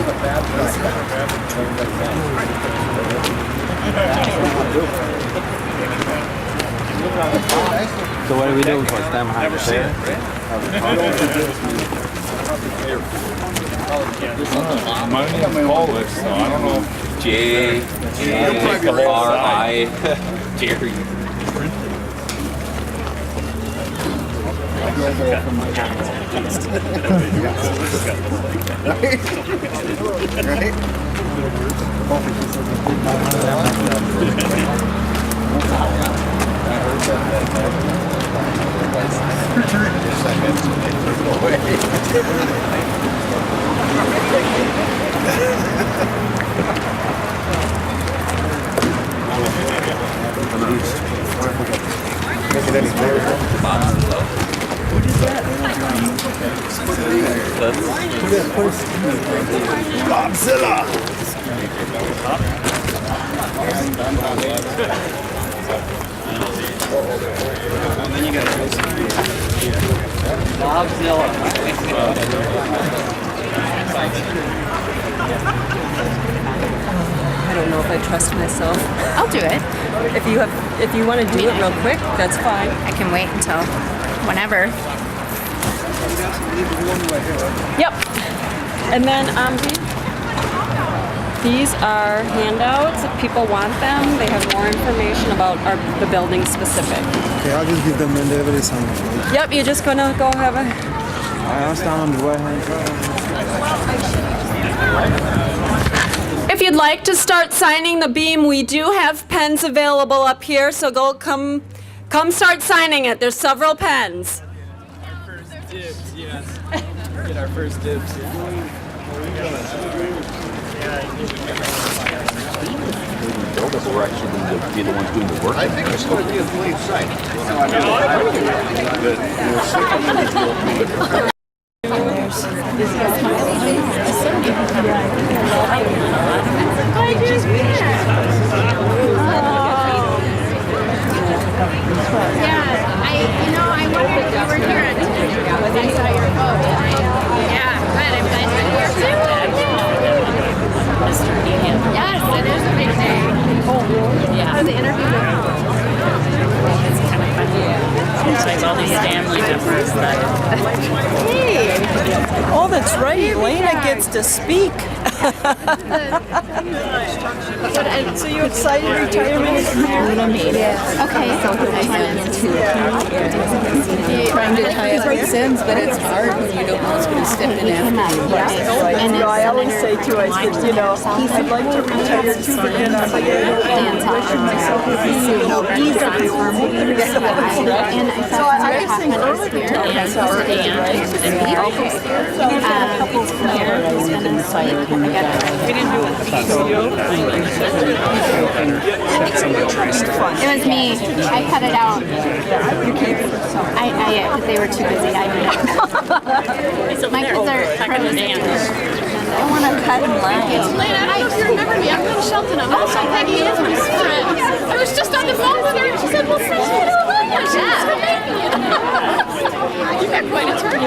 So what are we doing for STEM? Never seen it. My name is Paul, so I don't know. J-R-I Jerry. I don't know if I trust myself. I'll do it. If you want to do it real quick, that's fine. I can wait until whenever. Yep. And then these are handouts. If people want them, they have more information about the building specific. Okay, I'll just give them when they're ready signed. Yep, you're just gonna go have a. I'll stand on the right hand side. If you'd like to start signing the beam, we do have pens available up here, so come start signing it. There's several pens. Our first dibs, yes. Get our first dibs. We're actually going to be the ones doing the work. I think it's going to be a clean site. I wondered if you were here when I saw your vote. Yeah, but I'm glad you're here too. Yes, it is a big day. Yeah. The interview. It's kind of funny. Sometimes all these family members that. Hey! Oh, that's right. Lena gets to speak. So you excited retirement is here? Okay. So I went into trying to tie up loose ends, but it's hard when you don't know what's going to step in after you. And I always say too, I said, I'd like to retire too, but then I'm like, myself with so I was saying earlier, it was me. I cut it out. They were too busy. My kids are I want to cut and line. Lane, I don't know if you remember me. I'm Lynn Shelton. I'm also Peggy Anthony's friend. I was just on the phone with her and she said, well, since you don't live there, she's just making it. You got quite a turn.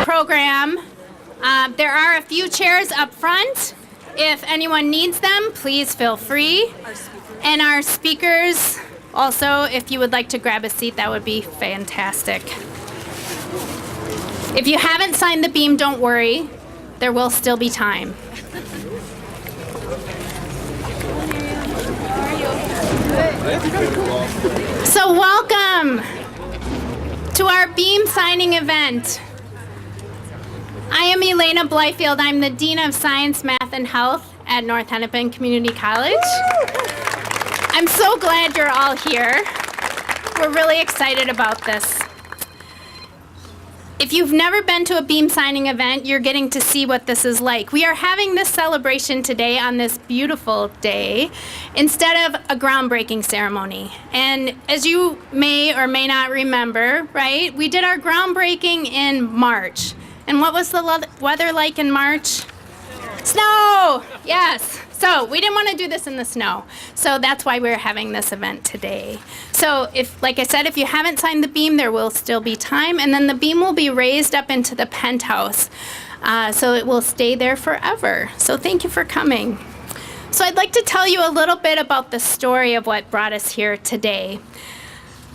Program. There are a few chairs up front. If anyone needs them, please feel free. And our speakers, also, if you would like to grab a seat, that would be fantastic. If you haven't signed the beam, don't worry. There will still be time. So welcome to our beam signing event. I am Elena Blyfield. I'm the Dean of Science, Math, and Health at North Hennepin Community College. I'm so glad you're all here. we're really excited about this. If you've never been to a beam signing event, you're getting to see what this is like. We are having this celebration today on this beautiful day instead of a groundbreaking ceremony. And as you may or may not remember, right, we did our groundbreaking in March. And what was the weather like in March? Snow! Yes. So we didn't want to do this in the snow. So that's why we're having this event today. So if, like I said, if you haven't signed the beam, there will still be time. And then the beam will be raised up into the penthouse. So it will stay there forever. So thank you for coming. So I'd like to tell you a little bit about the story of what brought us here today.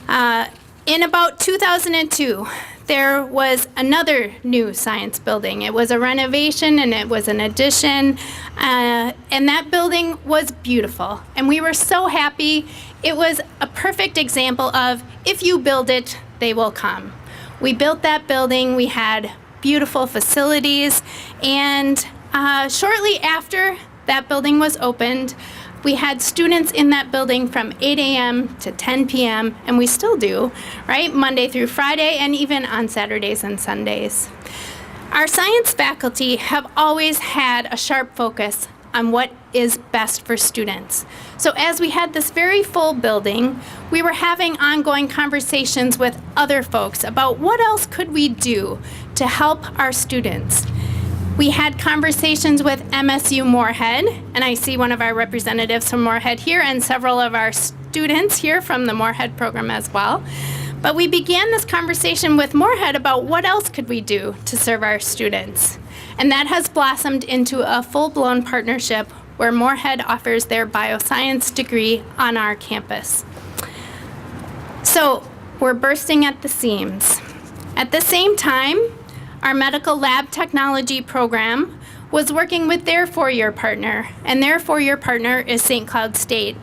In about 2002, there was another new science building. It was a renovation and it was an addition, and that building was beautiful. And we were so happy. It was a perfect example of if you build it, they will come. We built that building. We had beautiful facilities, and shortly after that building was opened, we had students in that building from 8 a.m. to 10 p.m., and we still do, right? Monday through Friday, and even on Saturdays and Sundays. Our science faculty have always had a sharp focus on what is best for students. So as we had this very full building, we were having ongoing conversations with other folks about what else could we do to help our students. We had conversations with MSU Moorhead, and I see one of our representatives from Moorhead here and several of our students here from the Moorhead program as well. But we began this conversation with Moorhead about what else could we do to serve our students. And that has blossomed into a full-blown partnership where Moorhead offers their bioscience degree on our campus. So we're bursting at the seams. At the same time, our medical lab technology program was working with their four-year partner, and their four-year partner is St. Cloud State.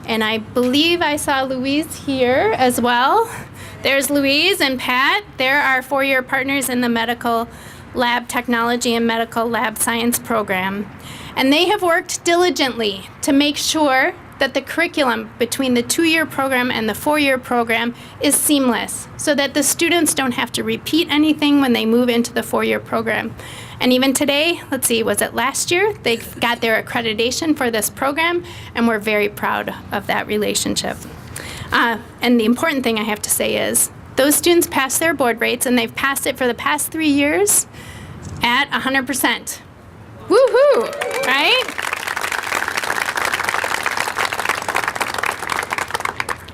And I believe I saw Louise here as well. There's Louise and Pat. They're our four-year partners in the medical lab technology and medical lab science program. And they have worked diligently to make sure that the curriculum between the two-year program and the four-year program is seamless so that the students don't have to repeat anything when they move into the four-year program. And even today, let's see, was it last year? They got their accreditation for this program, and we're very proud of that relationship. And the important thing I have to say is those students passed their board rates, and they've passed it for the past 3 years at 100%. Woohoo, right?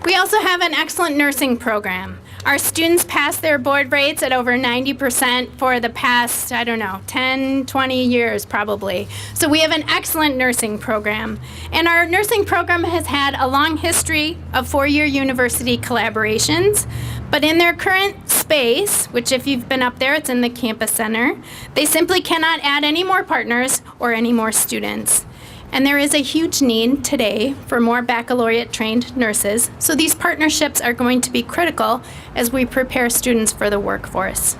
We also have an excellent nursing program. Our students pass their board rates at over 90% for the past, 10, 20 years probably. So we have an excellent nursing program. And our nursing program has had a long history of four-year university collaborations. But in their current space, which if you've been up there, it's in the campus center, they simply cannot add any more partners or any more students. And there is a huge need today for more baccalaureate-trained nurses, so these partnerships are going to be critical as we prepare students for the workforce.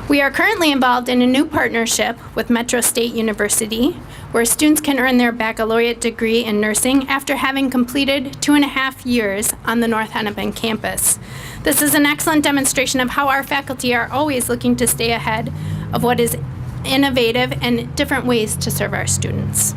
We are currently involved in a new partnership with Metro State University, where students can earn their baccalaureate degree in nursing after having completed 2.5 years on the North Hennepin campus. This is an excellent demonstration of how our faculty are always looking to stay ahead of what is innovative and different ways to serve our students.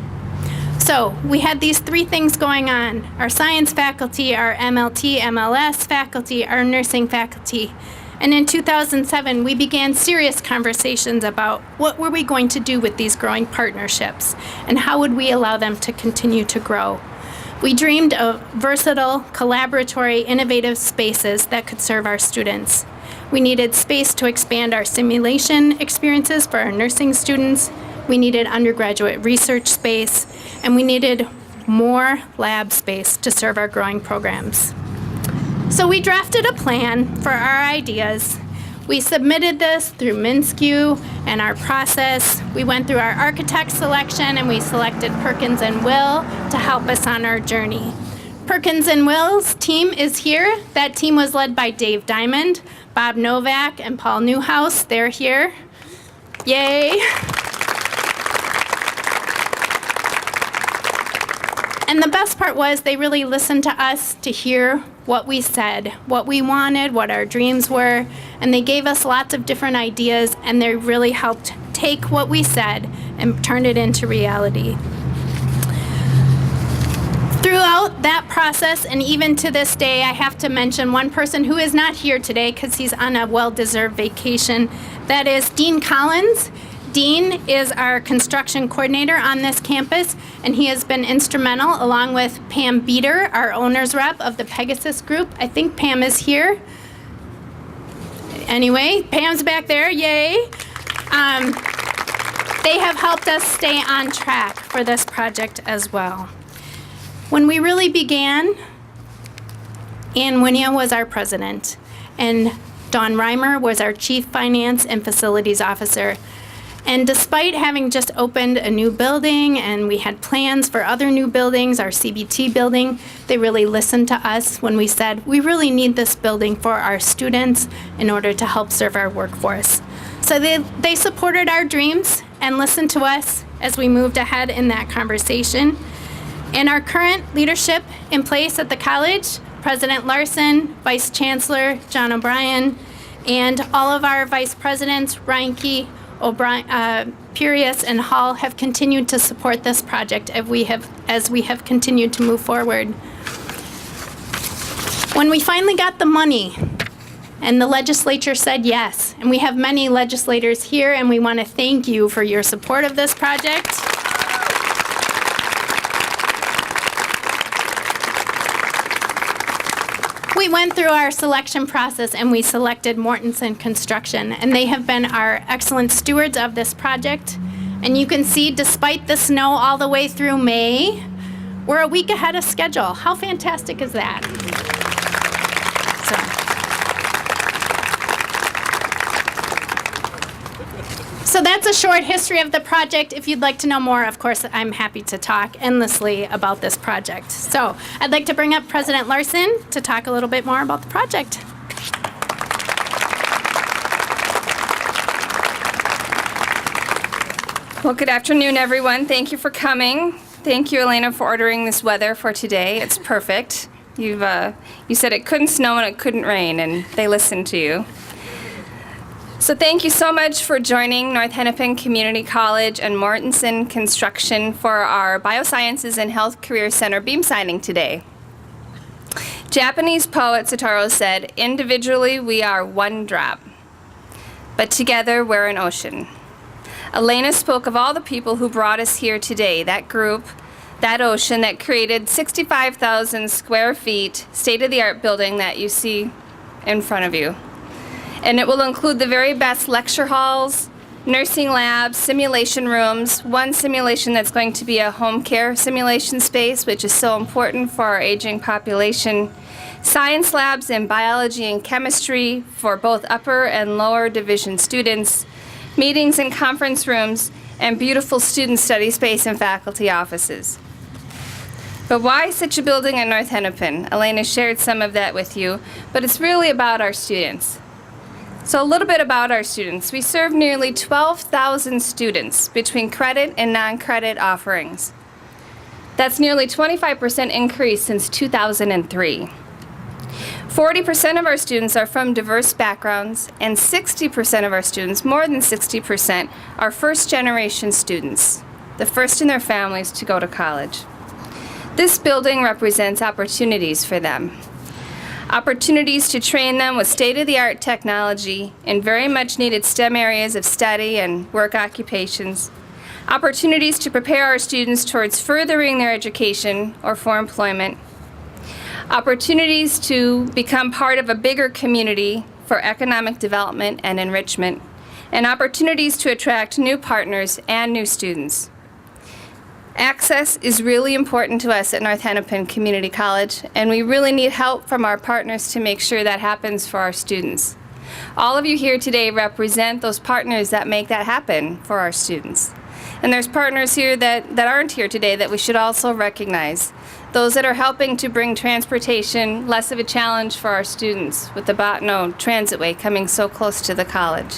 So we had these three things going on: our science faculty, our MLT, MLS faculty, our nursing faculty. And in 2007, we began serious conversations about what were we going to do with these growing partnerships and how would we allow them to continue to grow. We dreamed of versatile, collaboratory, innovative spaces that could serve our students. We needed space to expand our simulation experiences for our nursing students. We needed undergraduate research space, and we needed more lab space to serve our growing programs. So we drafted a plan for our ideas. We submitted this through MnSCU and our process. We went through our architect selection, and we selected Perkins and Will to help us on our journey. Perkins and Will's team is here. That team was led by Dave Diamond, Bob Novak, and Paul Newhouse. They're here. Yay. And the best part was they really listened to us to hear what we said, what we wanted, what our dreams were, and they gave us lots of different ideas, and they really helped take what we said and turn it into reality. Throughout that process, and even to this day, I have to mention one person who is not here today because he's on a well-deserved vacation. That is Dean Collins. Dean is our construction coordinator on this campus, and he has been instrumental, along with Pam Beater, our owner's rep of the Pegasus Group. I think Pam is here. Anyway, Pam's back there, yay. They have helped us stay on track for this project as well. When we really began, Ann Winia was our president, and Dawn Reimer was our chief finance and facilities officer. And despite having just opened a new building and we had plans for other new buildings, our CBT building, they really listened to us when we said, we really need this building for our students in order to help serve our workforce. So they supported our dreams and listened to us as we moved ahead in that conversation. And our current leadership in place at the college, President Larson, Vice Chancellor John O'Brien, and all of our vice presidents, Reinke, Purius, and Hall, have continued to support this project as we have continued to move forward. When we finally got the money and the legislature said yes, and we have many legislators here, and we want to thank you for your support of this project. We went through our selection process and we selected Mortensen Construction, and they have been our excellent stewards of this project. And you can see, despite the snow all the way through May, we're a week ahead of schedule. How fantastic is that? So that's a short history of the project. If you'd like to know more, of course, I'm happy to talk endlessly about this project. So I'd like to bring up President Larson to talk a little bit more about the project. Well, good afternoon, everyone. Thank you for coming. Thank you, Elena, for ordering this weather for today. It's perfect. You said it couldn't snow and it couldn't rain, and they listened to you. So thank you so much for joining North Hennepin Community College and Mortensen Construction for our Biosciences and Health Career Center beam signing today. Japanese poet Satoru said, "Individually we are one drop, but together we're an ocean." Elena spoke of all the people who brought us here today, that group, that ocean that created 65,000 square feet state-of-the-art building that you see in front of you. And it will include the very best lecture halls, nursing labs, simulation rooms, one simulation that's going to be a home care simulation space, which is so important for our aging population, science labs in biology and chemistry for both upper and lower division students, meetings and conference rooms, and beautiful student study space and faculty offices. But why such a building in North Hennepin? Elena shared some of that with you, but it's really about our students. So a little bit about our students. We serve nearly 12,000 students between credit and non-credit offerings. That's nearly 25% increase since 2003. 40% of our students are from diverse backgrounds, and 60% of our students, more than 60%, are first-generation students, the first in their families to go to college. This building represents opportunities for them. Opportunities to train them with state-of-the-art technology in very much needed STEM areas of study and work occupations. Opportunities to prepare our students towards furthering their education or for employment. Opportunities to become part of a bigger community for economic development and enrichment. And opportunities to attract new partners and new students. Access is really important to us at North Hennepin Community College, and we really need help from our partners to make sure that happens for our students. All of you here today represent those partners that make that happen for our students. And there's partners here that aren't here today that we should also recognize. Those that are helping to bring transportation less of a challenge for our students with the Botno Transitway coming so close to the college.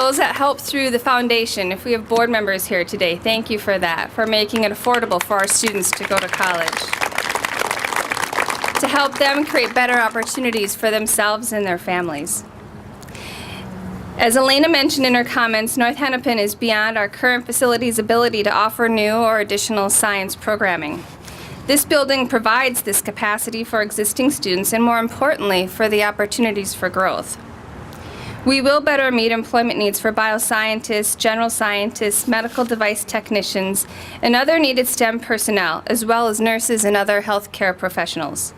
those that help through the foundation, if we have board members here today, thank you for that, for making it affordable for our students to go to college. To help them create better opportunities for themselves and their families. As Elena mentioned in her comments, North Hennepin is beyond our current facility's ability to offer new or additional science programming. This building provides this capacity for existing students and, more importantly, for the opportunities for growth. We will better meet employment needs for bioscientists, general scientists, medical device technicians, and other needed STEM personnel, as well as nurses and other healthcare professionals.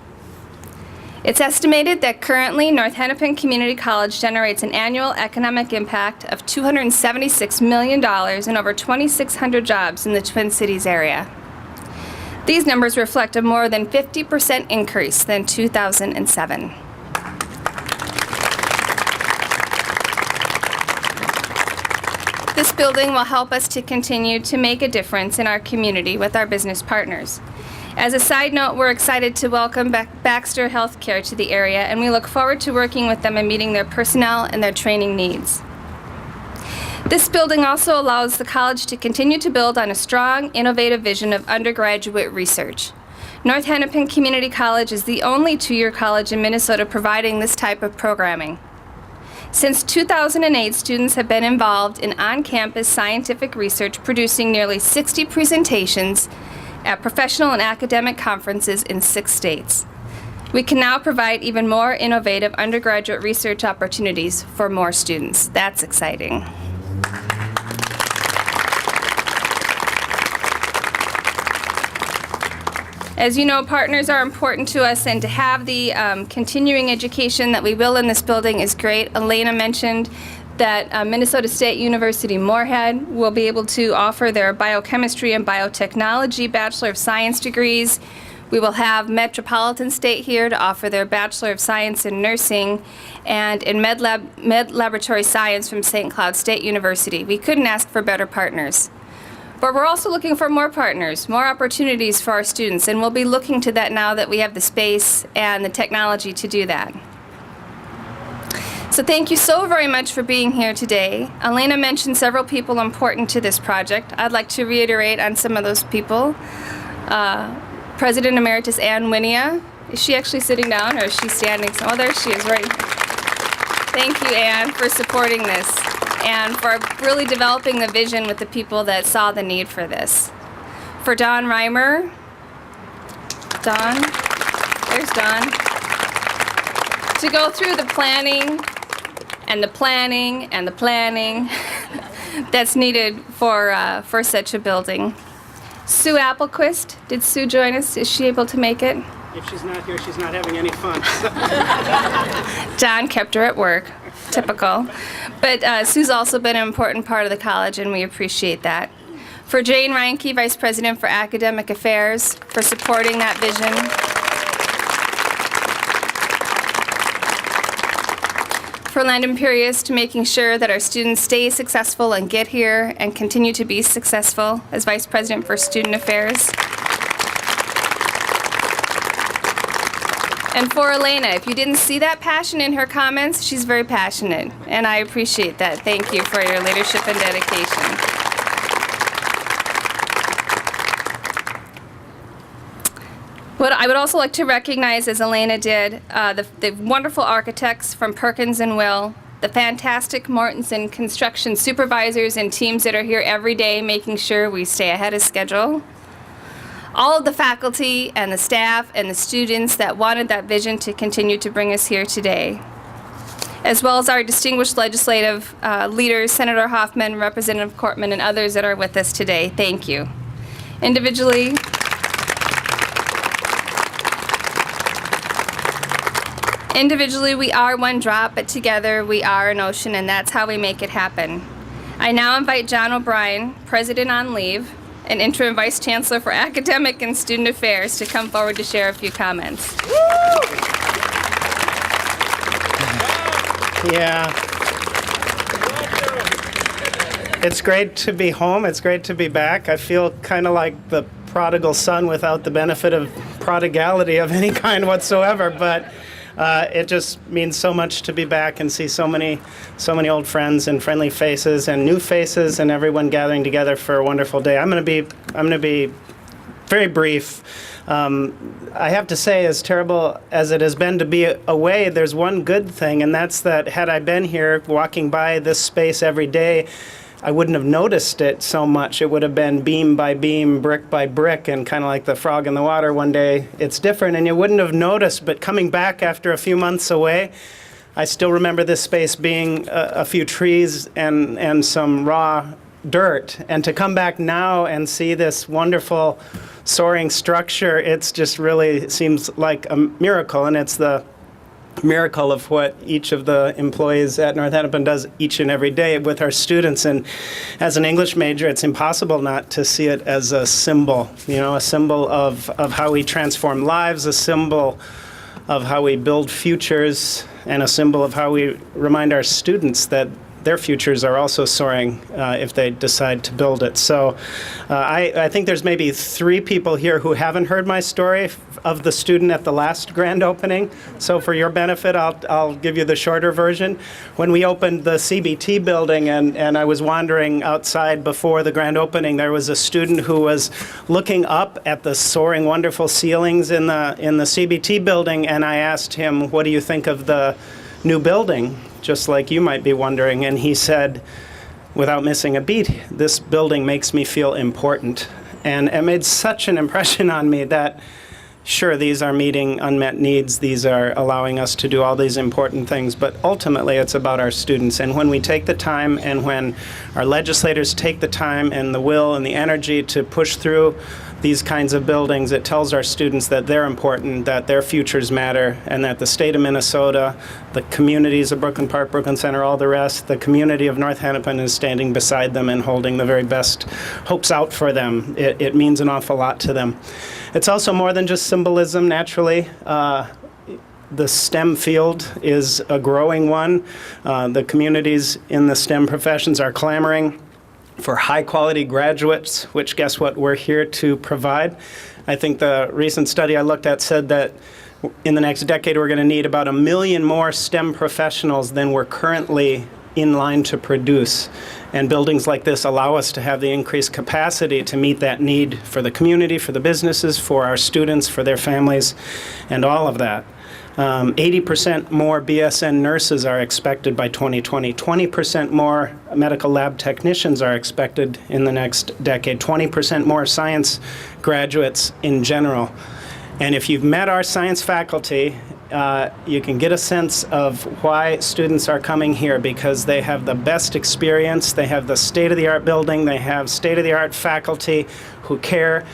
It's estimated that currently North Hennepin Community College generates an annual economic impact of $276 million and over 2,600 jobs in the Twin Cities area. These numbers reflect a more than 50% increase than 2007. This building will help us to continue to make a difference in our community with our business partners. As a side note, we're excited to welcome Baxter Healthcare to the area, and we look forward to working with them and meeting their personnel and their training needs. This building also allows the college to continue to build on a strong, innovative vision of undergraduate research. North Hennepin Community College is the only two-year college in Minnesota providing this type of programming. Since 2008, students have been involved in on-campus scientific research, producing nearly 60 presentations at professional and academic conferences in 6 states. We can now provide even more innovative undergraduate research opportunities for more students. That's exciting. As you know, partners are important to us, and to have the continuing education that we will in this building is great. Elena mentioned that Minnesota State University Moorhead will be able to offer their biochemistry and biotechnology Bachelor of Science degrees. We will have Metropolitan State here to offer their Bachelor of Science in Nursing, and in Med Laboratory Science from St. Cloud State University. We couldn't ask for better partners. But we're also looking for more partners, more opportunities for our students, and we'll be looking to that now that we have the space and the technology to do that. So thank you so very much for being here today. Elena mentioned several people important to this project. I'd like to reiterate on some of those people. President Emeritus Ann Winia. Is she actually sitting down, or is she standing? Oh, there she is, right. Thank you, Ann, for supporting this and for really developing the vision with the people that saw the need for this. For Don Reimer. Don, there's Don. To go through the planning and the planning and the planning that's needed for such a building. Sue Applequist, did Sue join us? Is she able to make it? If she's not here, she's not having any fun. John kept her at work, typical. But Sue's also been an important part of the college, and we appreciate that. For Jane Reinke, Vice President for Academic Affairs, for supporting that vision. For Landon Purius, to making sure that our students stay successful and get here and continue to be successful as Vice President for Student Affairs. And for Elena, if you didn't see that passion in her comments, she's very passionate, and I appreciate that. Thank you for your leadership and dedication. What I would also like to recognize, as Elena did, the wonderful architects from Perkins and Will, the fantastic Mortensen construction supervisors and teams that are here every day making sure we stay ahead of schedule. All of the faculty and the staff and the students that wanted that vision to continue to bring us here today, as well as our distinguished legislative leaders, Senator Hoffman, Representative Cortman, and others that are with us today. Thank you. Individually, we are one drop, but together we are an ocean, and that's how we make it happen. I now invite John O'Brien, President on leave, and Interim Vice Chancellor for Academic and Student Affairs, to come forward to share a few comments. Yeah. It's great to be home. It's great to be back. I feel kind of like the prodigal son without the benefit of prodigality of any kind whatsoever, but It just means so much to be back and see so many old friends and friendly faces and new faces and everyone gathering together for a wonderful day. I'm going to be very brief. I have to say, as terrible as it has been to be away, there's one good thing, and that's that had I been here walking by this space every day, I wouldn't have noticed it so much. It would have been beam by beam, brick by brick, and kind of like the frog in the water. One day it's different, and you wouldn't have noticed. But coming back after a few months away, I still remember this space being a few trees and some raw dirt. And to come back now and see this wonderful soaring structure, it's just really seems like a miracle, and it's the miracle of what each of the employees at North Hennepin does each and every day with our students. And as an English major, it's impossible not to see it as a symbol, a symbol of how we transform lives, a symbol of how we build futures, and a symbol of how we remind our students that their futures are also soaring if they decide to build it. So I think there's maybe 3 people here who haven't heard my story of the student at the last grand opening. So for your benefit, I'll give you the shorter version. When we opened the CBT building and I was wandering outside before the grand opening, there was a student who was looking up at the soaring, wonderful ceilings in the CBT building, and I asked him, "What do you think of the new building?" Just like you might be wondering. And he said, without missing a beat, "This building makes me feel important." And it made such an impression on me that, sure, these are meeting unmet needs, these are allowing us to do all these important things, but ultimately it's about our students. And when we take the time, and when our legislators take the time and the will and the energy to push through these kinds of buildings, it tells our students that they're important, that their futures matter, and that the state of Minnesota, the communities of Brooklyn Park, Brooklyn Center, all the rest, the community of North Hennepin is standing beside them and holding the very best hopes out for them. It means an awful lot to them. It's also more than just symbolism, naturally. The STEM field is a growing one. The communities in the STEM professions are clamoring for high-quality graduates, which, guess what, we're here to provide. I think the recent study I looked at said that in the next decade we're going to need about 1 million more STEM professionals than we're currently in line to produce. And buildings like this allow us to have the increased capacity to meet that need for the community, for the businesses, for our students, for their families, and all of that. 80% more BSN nurses are expected by 2020. 20% more medical lab technicians are expected in the next decade. 20% more science graduates in general. And if you've met our science faculty, you can get a sense of why students are coming here, because they have the best experience, they have the state-of-the-art building, they have state-of-the-art faculty who care.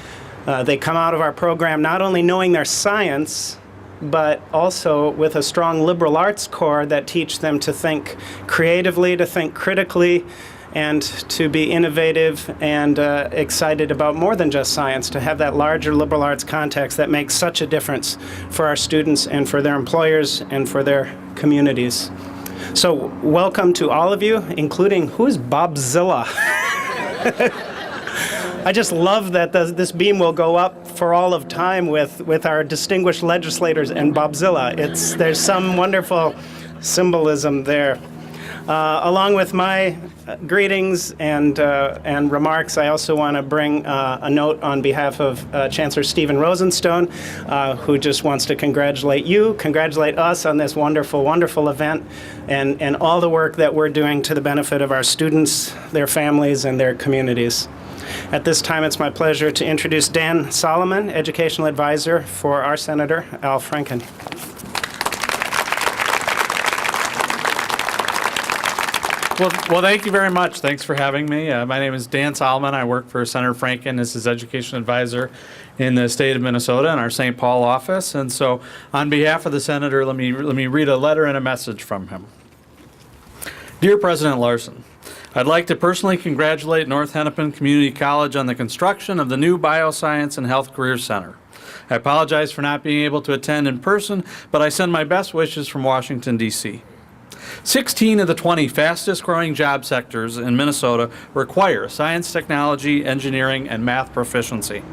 They come out of our program not only knowing their science, but also with a strong liberal arts core that teach them to think creatively, to think critically, and to be innovative and excited about more than just science, to have that larger liberal arts context that makes such a difference for our students and for their employers and for their communities. So welcome to all of you, including, who's Bobzilla? I just love that this beam will go up for all of time with our distinguished legislators and Bobzilla. There's some wonderful symbolism there. Along with my greetings and remarks, I also want to bring a note on behalf of Chancellor Stephen Rosenstone, who just wants to congratulate us on this wonderful, wonderful event and all the work that we're doing to the benefit of our students, their families, and their communities. At this time, it's my pleasure to introduce Dan Solomon, Educational Advisor for our Senator, Al Franken. Well, thank you very much. Thanks for having me. My name is Dan Solomon. I work for Senator Franken as his Education Advisor in the state of Minnesota in our St. Paul office. And so on behalf of the Senator, let me read a letter and a message from him. Dear President Larson, I'd like to personally congratulate North Hennepin Community College on the construction of the new Bioscience and Health Career Center. I apologize for not being able to attend in person, but I send my best wishes from Washington, D.C. 16 of the 20 fastest growing job sectors in Minnesota require science, technology, engineering, and math proficiency.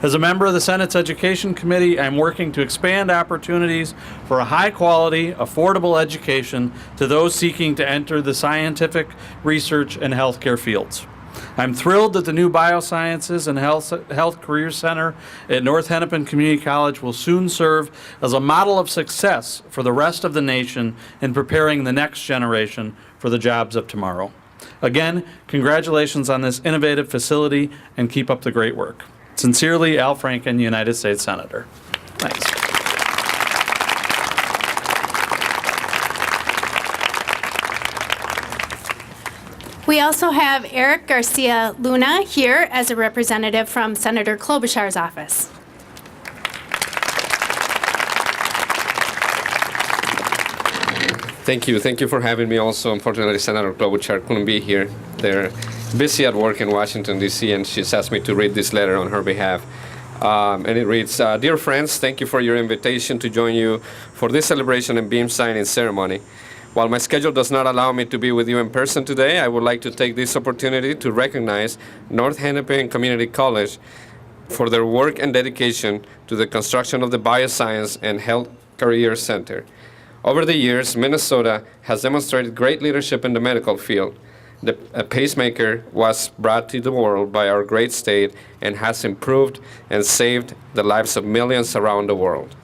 As a member of the Senate's Education Committee, I'm working to expand opportunities for a high-quality, affordable education to those seeking to enter the scientific, research, and healthcare fields. I'm thrilled that the new Biosciences and Health Career Center at North Hennepin Community College will soon serve as a model of success for the rest of the nation in preparing the next generation for the jobs of tomorrow. Again, congratulations on this innovative facility, and keep up the great work. Sincerely, Al Franken, United States Senator. Thanks. We also have Eric Garcia Luna here as a representative from Senator Klobuchar's office. Thank you. Thank you for having me also. Unfortunately, Senator Klobuchar couldn't be here. They're busy at work in Washington, D.C., and she's asked me to read this letter on her behalf. And it reads, Dear friends, thank you for your invitation to join you for this celebration and beam signing ceremony. While my schedule does not allow me to be with you in person today, I would like to take this opportunity to recognize North Hennepin Community College for their work and dedication to the construction of the Bioscience and Health Career Center. Over the years, Minnesota has demonstrated great leadership in the medical field. A pacemaker was brought to the world by our great state and has improved and saved the lives of millions around the world.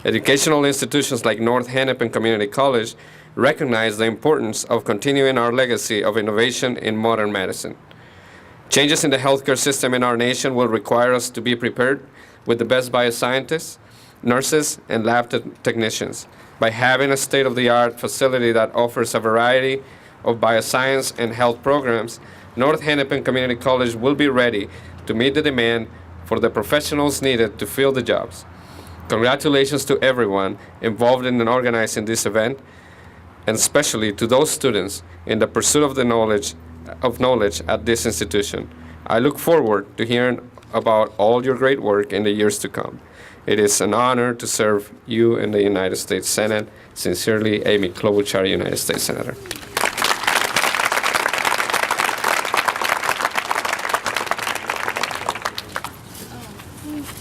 Educational institutions like North Hennepin Community College recognize the importance of continuing our legacy of innovation in modern medicine. Changes in the healthcare system in our nation will require us to be prepared with the best bioscientists, nurses, and lab technicians. By having a state-of-the-art facility that offers a variety of bioscience and health programs, North Hennepin Community College will be ready to meet the demand for the professionals needed to fill the jobs. Congratulations to everyone involved in organizing this event, and especially to those students in the pursuit of the knowledge at this institution. I look forward to hearing about all your great work in the years to come. It is an honor to serve you in the United States Senate. Sincerely, Amy Klobuchar, United States Senator.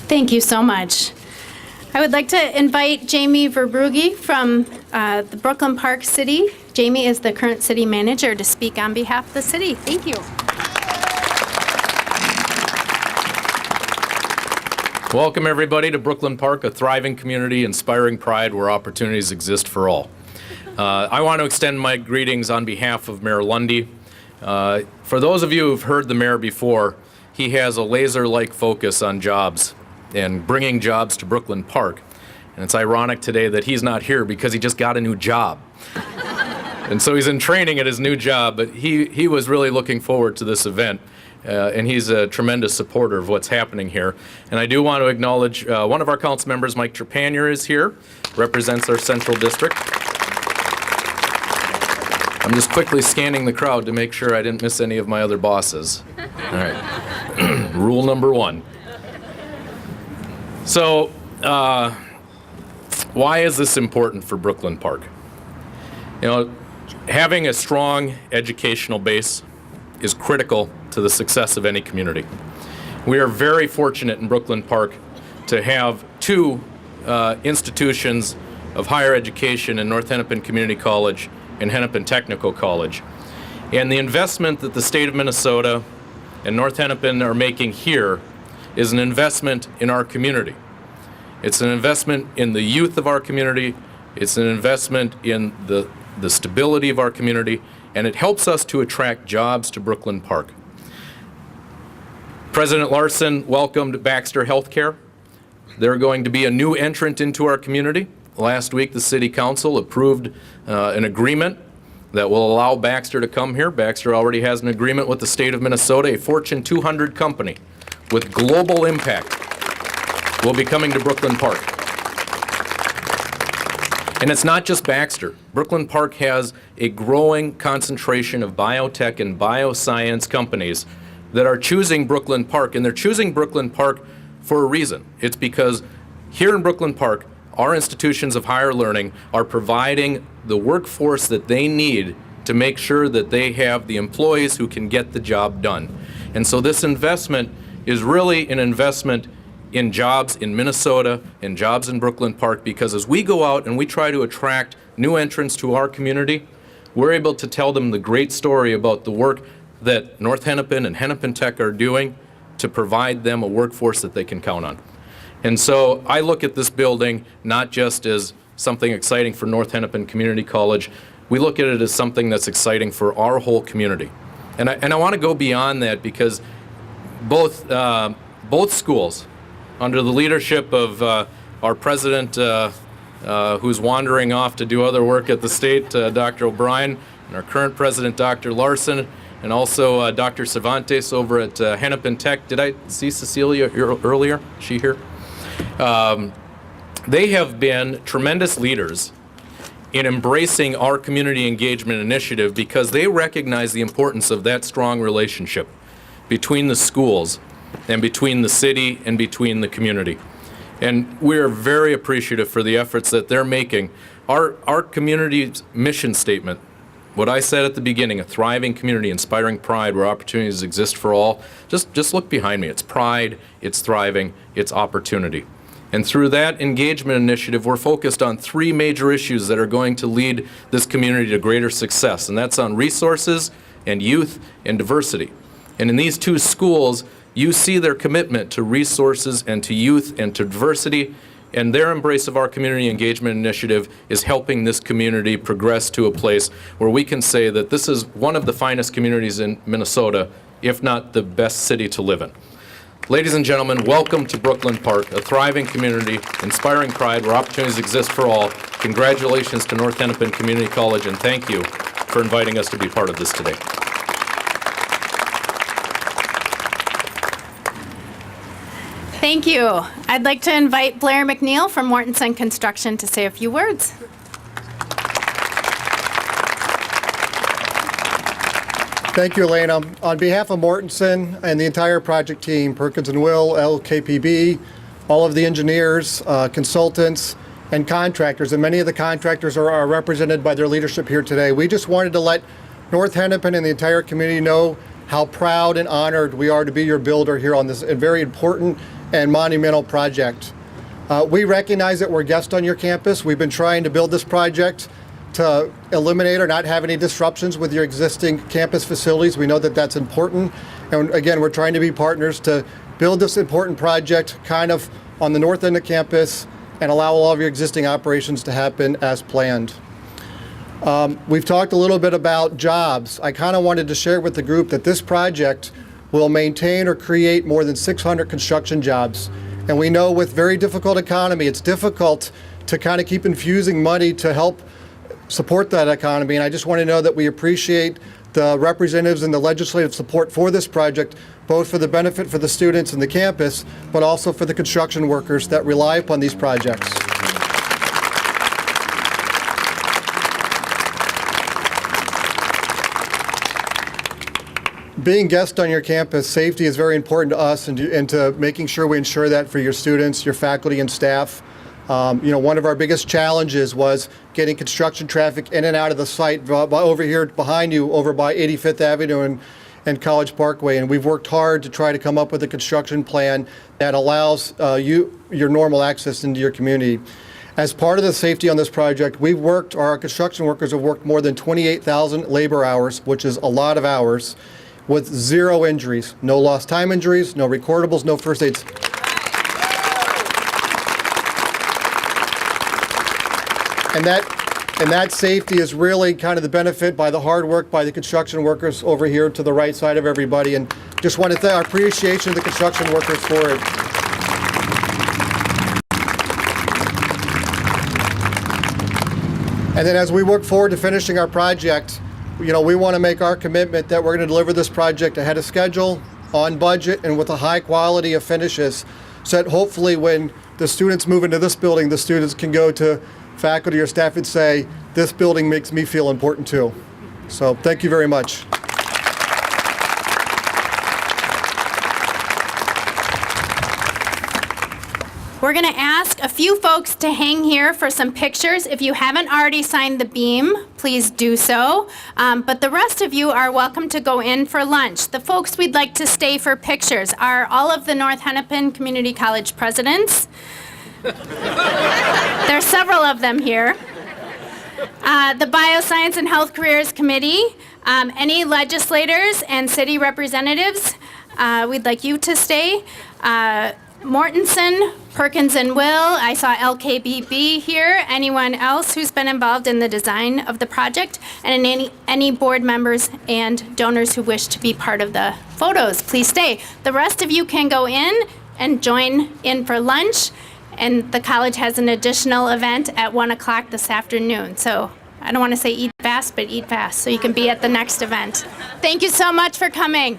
Thank you so much. I would like to invite Jamie Verbrugge from the Brooklyn Park City. Jamie is the current city manager to speak on behalf of the city. Thank you. Welcome everybody to Brooklyn Park, a thriving community, inspiring pride where opportunities exist for all. I want to extend my greetings on behalf of Mayor Lundy. For those of you who've heard the mayor before, he has a laser-like focus on jobs and bringing jobs to Brooklyn Park. And it's ironic today that he's not here because he just got a new job. And so he's in training at his new job, but he was really looking forward to this event. And he's a tremendous supporter of what's happening here. And I do want to acknowledge one of our council members, Mike Trepanier, is here, represents our central district. I'm just quickly scanning the crowd to make sure I didn't miss any of my other bosses. All right. Rule number one. So, why is this important for Brooklyn Park? You know, having a strong educational base is critical to the success of any community. We are very fortunate in Brooklyn Park to have two institutions of higher education in North Hennepin Community College and Hennepin Technical College. And the investment that the state of Minnesota and North Hennepin are making here is an investment in our community. It's an investment in the youth of our community. It's an investment in the stability of our community, and it helps us to attract jobs to Brooklyn Park. President Larson welcomed Baxter Healthcare. They're going to be a new entrant into our community. Last week, the City Council approved an agreement that will allow Baxter to come here. Baxter already has an agreement with the state of Minnesota. A Fortune 200 company with global impact will be coming to Brooklyn Park. And it's not just Baxter. Brooklyn Park has a growing concentration of biotech and bioscience companies that are choosing Brooklyn Park, and they're choosing Brooklyn Park for a reason. It's because here in Brooklyn Park, our institutions of higher learning are providing the workforce that they need to make sure that they have the employees who can get the job done. And so this investment is really an investment in jobs in Minnesota and jobs in Brooklyn Park, because as we go out and we try to attract new entrants to our community, we're able to tell them the great story about the work that North Hennepin and Hennepin Tech are doing to provide them a workforce that they can count on. And so I look at this building not just as something exciting for North Hennepin Community College, we look at it as something that's exciting for our whole community. And I want to go beyond that, because both schools, under the leadership of our president, who's wandering off to do other work at the state, Dr. O'Brien, and our current president, Dr. Larson, and also Dr. Cervantes over at Hennepin Tech. Did I see Cecilia earlier? Is she here? They have been tremendous leaders in embracing our community engagement initiative, because they recognize the importance of that strong relationship between the schools and between the city and between the community. And we're very appreciative for the efforts that they're making. Our community's mission statement, what I said at the beginning, a thriving community, inspiring pride where opportunities exist for all, just look behind me. It's pride, it's thriving, it's opportunity. And through that engagement initiative, we're focused on 3 major issues that are going to lead this community to greater success, and that's on resources and youth and diversity. And in these 2 schools, you see their commitment to resources and to youth and to diversity, and their embrace of our community engagement initiative is helping this community progress to a place where we can say that this is one of the finest communities in Minnesota, if not the best city to live in. Ladies and gentlemen, welcome to Brooklyn Park, a thriving community, inspiring pride where opportunities exist for all. Congratulations to North Hennepin Community College, and thank you for inviting us to be part of this today. Thank you. I'd like to invite Blair McNeil from Mortensen Construction to say a few words. Thank you, Elena. On behalf of Mortensen and the entire project team, Perkins & Will, LKPB, all of the engineers, consultants, and contractors, and many of the contractors are represented by their leadership here today. We just wanted to let North Hennepin and the entire community know how proud and honored we are to be your builder here on this very important and monumental project. We recognize that we're guests on your campus. We've been trying to build this project to eliminate or not have any disruptions with your existing campus facilities. We know that that's important. And again, we're trying to be partners to build this important project kind of on the north end of campus and allow all of your existing operations to happen as planned. We've talked a little bit about jobs. I kind of wanted to share with the group that this project will maintain or create more than 600 construction jobs. And we know with very difficult economy, it's difficult to kind of keep infusing money to help support that economy. And I just want to know that we appreciate the representatives and the legislative support for this project, both for the benefit for the students and the campus, but also for the construction workers that rely upon these projects. Being guests on your campus, safety is very important to us and to making sure we ensure that for your students, your faculty and staff. One of our biggest challenges was getting construction traffic in and out of the site over here behind you, over by 85th Avenue and College Parkway. And we've worked hard to try to come up with a construction plan that allows your normal access into your community. As part of the safety on this project, our construction workers have worked more than 28,000 labor hours, which is a lot of hours, with 0 injuries, no lost time injuries, no recordables, no first aids. And that safety is really kind of the benefit by the hard work by the construction workers over here to the right side of everybody. And just want to thank our appreciation to the construction workers for it. And then as we work forward to finishing our project, we want to make our commitment that we're going to deliver this project ahead of schedule, on budget, and with a high quality of finishes, so that hopefully when the students move into this building, the students can go to faculty or staff and say, this building makes me feel important too. So thank you very much. We're going to ask a few folks to hang here for some pictures. If you haven't already signed the beam, please do so. But the rest of you are welcome to go in for lunch. The folks we'd like to stay for pictures are all of the North Hennepin Community College presidents. There's several of them here. The Bioscience and Health Careers Committee, any legislators and city representatives, we'd like you to stay. Mortensen, Perkins and Will, I saw LKBB here, anyone else who's been involved in the design of the project, and any board members and donors who wish to be part of the photos, please stay. The rest of you can go in and join in for lunch, and the college has an additional event at 1 o'clock this afternoon. So I don't want to say eat fast, but eat fast, so you can be at the next event. Thank you so much for coming.